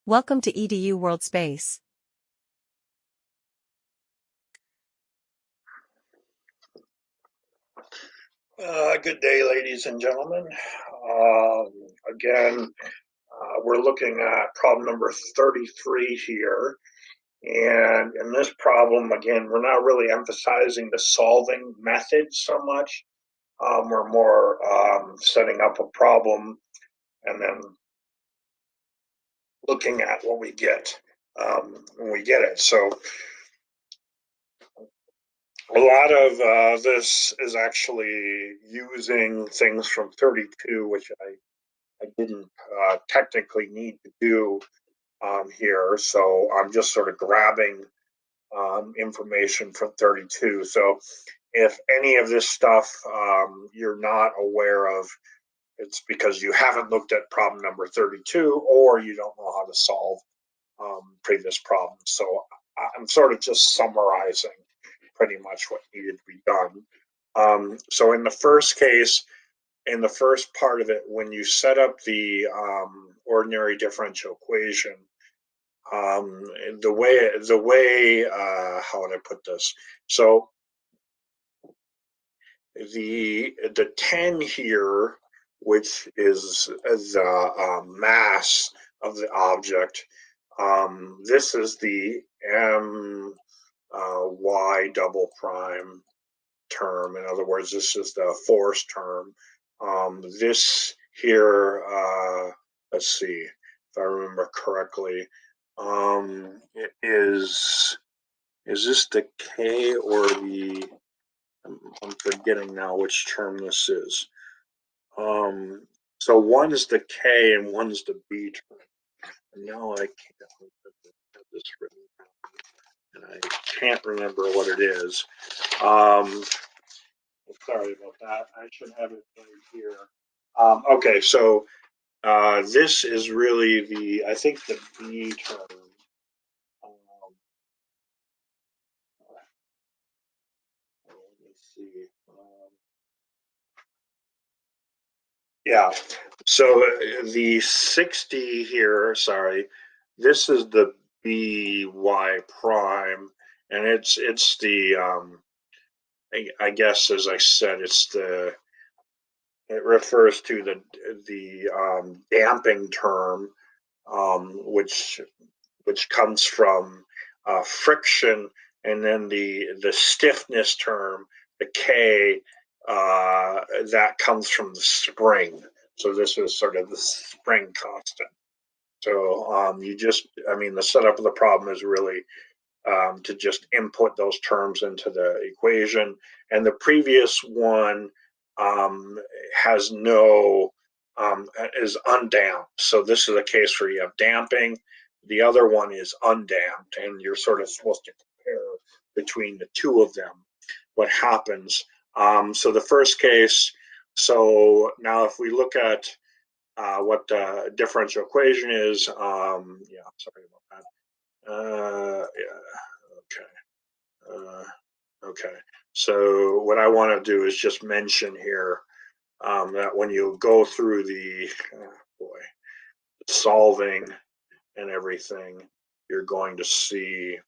Welcome to EDU World Space. Good day, ladies and gentlemen. Again, we're looking at problem number 33 here. And in this problem, again, we're not really emphasizing the solving method so much. We're more setting up a problem and then looking at what we get when we get it. So a lot of this is actually using things from 32, which I didn't technically need to do here. So I'm just sort of grabbing information from 32. So if any of this stuff you're not aware of, it's because you haven't looked at problem number 32 or you don't know how to solve previous problems. So I'm sort of just summarizing pretty much what needed to be done. So in the first case, in the first part of it, when you set up the ordinary differential equation, the way how would I put this? So the 10 here, which is the mass of the object, this is the y double prime term. In other words, this is the force term. This here, let's see if I remember correctly, it is this the K or the, I'm forgetting now which term this is. So one is the K and one is the B term. And now I can't have this written down, and I can't remember what it is. Sorry about that. I should have it right here. Okay, so this is really I think the B term. Let me see. Yeah, so the 60 here, sorry, this is the by prime, and it's the, I guess as I said, it refers to the damping term, which comes from friction, and then the stiffness term, the K, that comes from the spring. So this is sort of the spring constant. So the setup of the problem is really to just input those terms into the equation. And the previous one has is undamped. So this is a case where you have damping. The other one is undamped, and you're sort of supposed to compare between the two of them, what happens. So the first case, so now if we look at what the differential equation is, yeah, sorry about that. Yeah, okay. Okay. So what I want to do is just mention here that when you go through the solving and everything, you're going to see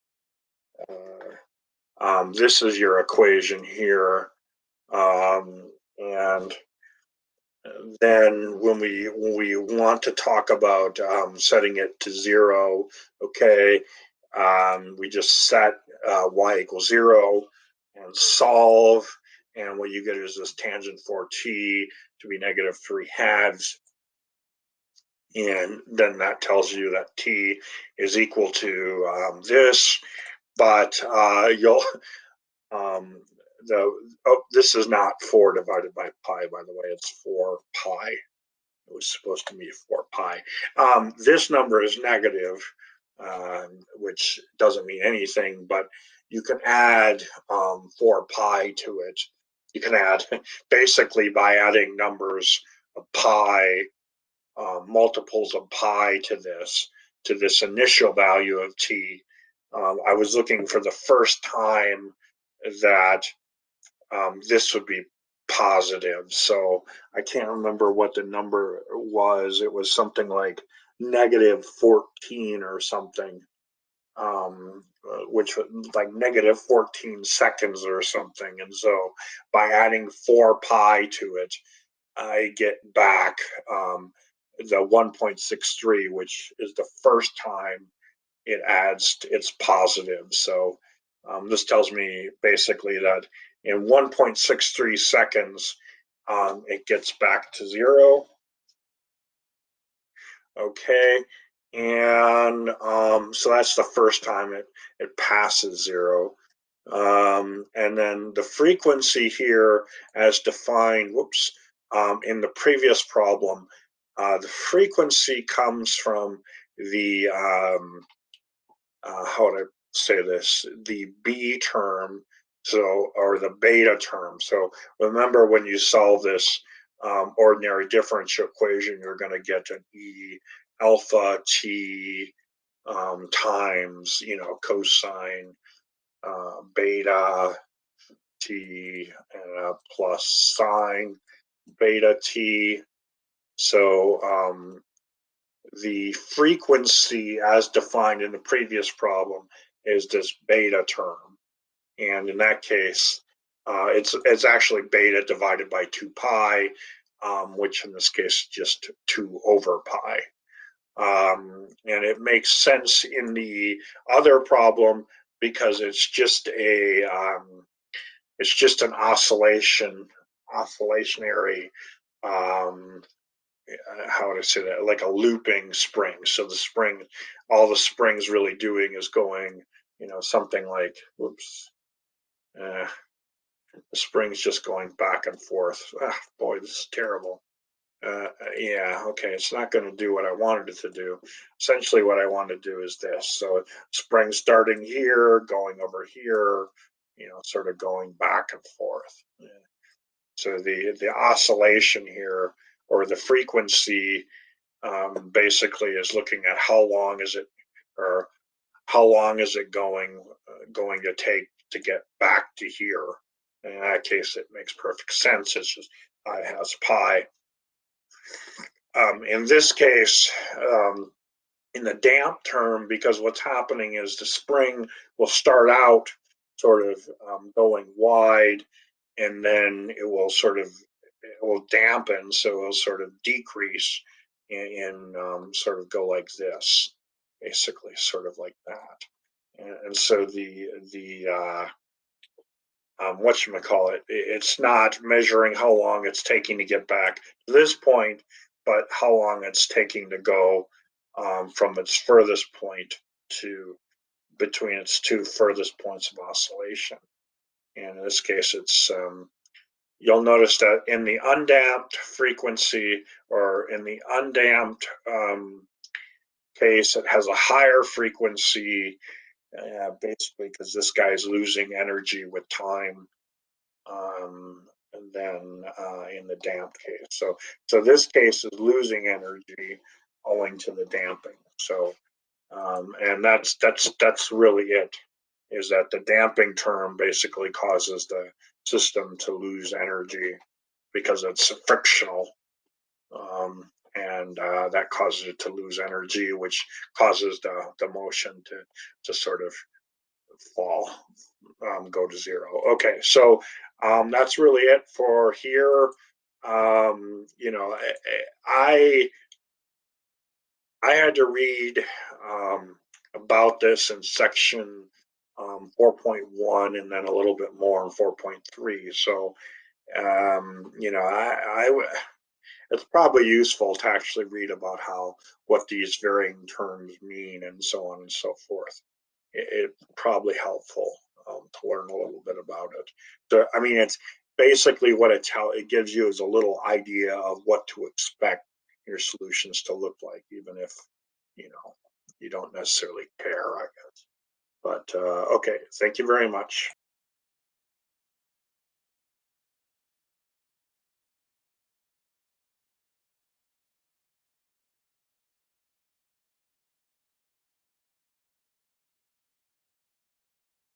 this is your equation here, and then when we want to talk about setting it to 0, okay, we just set y equals 0 and solve, and what you get is this tangent for t to be negative 3/2, and then that tells you that t is equal to this, but you'll this is not 4 divided by pi, by the way, it's 4 pi. It was supposed to be 4 pi. This number is negative, which doesn't mean anything, but you can add 4 pi to it. You can add, basically by adding numbers of pi, multiples of pi to this initial value of t. I was looking for the first time that this would be positive. So I can't remember what the number was. It was something like negative 14 or something, which was like negative 14 seconds or something. And so by adding 4 pi to it, I get back the 1.63, which is the first time it adds its positive. So this tells me basically that in 1.63 seconds, it gets back to 0. Okay, and so that's the first time it passes 0. And then the frequency here, as defined, whoops, in the previous problem, the frequency comes from the how would I say this? The B term, so, or the beta term. So remember, when you solve this ordinary differential equation, you're going to get an E alpha t times, cosine beta t plus sine beta t. So the frequency as defined in the previous problem is this beta term. And in that case, it's actually beta divided by 2 pi, which in this case is just 2 over pi. And it makes sense in the other problem because it's just an oscillationary, how would I say that? Like a looping spring. So all the spring's really doing is going, something like, whoops, the spring's just going back and forth. Ah, boy, this is terrible. Yeah, okay, it's not going to do what I wanted it to do. Essentially, what I want to do is this. So spring starting here, going over here, sort of going back and forth. Yeah. So the oscillation here, or the frequency, basically is looking at or how long is it going to take to get back to here. In that case, it makes perfect sense. It's just I has pi. In this case, in the damp term, because what's happening is the spring will start out sort of going wide, and then it will dampen, so it'll sort of decrease and sort of go like this, basically, sort of like that. And so the whatchamacallit, it's not measuring how long it's taking to get back to this point, but how long it's taking to go from its furthest point to between its two furthest points of oscillation. And in this case, you'll notice that in the undamped frequency, or in the undamped case, it has a higher frequency, basically because this guy's losing energy with time. And then in the damped case, so this case is losing energy owing to the damping. So and that's really it. Is that the damping term basically causes the system to lose energy because it's frictional, and that causes it to lose energy, which causes the motion to sort of fall, go to 0. Okay, so that's really it for here. I I had to read about this in section 4.1, and then a little bit more in 4.3. So it's probably useful to actually read about what these varying terms mean and so on and so forth. It's probably helpful to learn a little bit about it. So, I mean, it's basically what it gives you is a little idea of what to expect your solutions to look like, even if you know you don't necessarily care, I guess. But okay, thank you very much.